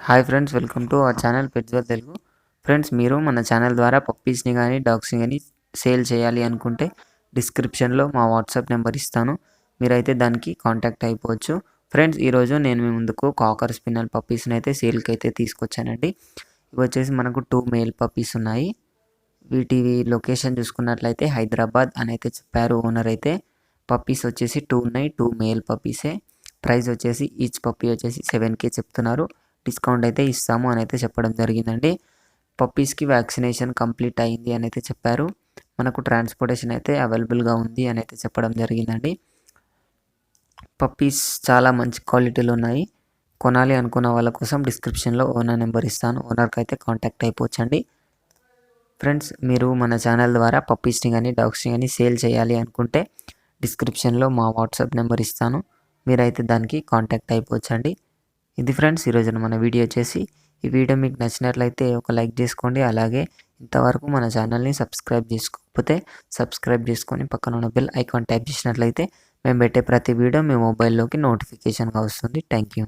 Hi friends, welcome to our channel pets Telugu. Friends, మీరు మన channel ద్వారా పప్పీస్ని కానీ డాగ్స్ని కానీ సేల్ చేయాలి అనుకుంటే డిస్క్రిప్షన్లో మా వాట్సాప్ నెంబర్ ఇస్తాను. మీరైతే దానికి కాంటాక్ట్ అయిపోవచ్చు. ఫ్రెండ్స్, ఈరోజు నేను మీ ముందుకు కాకర్ స్పిన్నల్ పప్పీస్ని అయితే సేల్కి అయితే తీసుకొచ్చానండి. ఇవి వచ్చేసి మనకు 2 మేల్ పప్పీస్ ఉన్నాయి. వీటి లొకేషన్ చూసుకున్నట్లయితే హైదరాబాద్ అని అయితే చెప్పారు ఓనర్ అయితే. పప్పీస్ వచ్చేసి 2 ఉన్నాయి, 2 మేల్ పప్పీసే. ప్రైస్ వచ్చేసి ఈచ్ పప్పీ వచ్చేసి 7K చెప్తున్నారు. డిస్కౌంట్ అయితే ఇస్తాము అని అయితే చెప్పడం జరిగిందండి. పప్పీస్కి వ్యాక్సినేషన్ కంప్లీట్ అయింది అని అయితే చెప్పారు. మనకు ట్రాన్స్పోర్టేషన్ అయితే అవైలబుల్గా ఉంది అని అయితే చెప్పడం జరిగిందండి. పప్పీస్ చాలా మంచి క్వాలిటీలో ఉన్నాయి. కొనాలి అనుకున్న వాళ్ళ కోసం డిస్క్రిప్షన్లో ఓనర్ నెంబర్ ఇస్తాను. ఓనర్కి అయితే కాంటాక్ట్ అయిపోవచ్చండి. ఫ్రెండ్స్, మీరు మన ఛానల్ ద్వారా పప్పీస్ని కానీ డాగ్స్ని కానీ సేల్ చేయాలి అనుకుంటే డిస్క్రిప్షన్లో మా వాట్సాప్ నెంబర్ ఇస్తాను. మీరైతే దానికి కాంటాక్ట్ అయిపోవచ్చండి. ఇది ఫ్రెండ్స్, ఈరోజు మన వీడియో వచ్చేసి. ఈ వీడియో మీకు నచ్చినట్లయితే ఒక లైక్ చేసుకోండి. అలాగే ఇంతవరకు మన ఛానల్ని సబ్స్క్రైబ్ చేసుకోకపోతే సబ్స్క్రైబ్ చేసుకొని పక్కన ఉన్న బెల్ ఐకాన్ ట్యాప్ చేసినట్లయితే మేము పెట్టే ప్రతి వీడియో మీ మొబైల్లోకి నోటిఫికేషన్గా వస్తుంది. Thank you.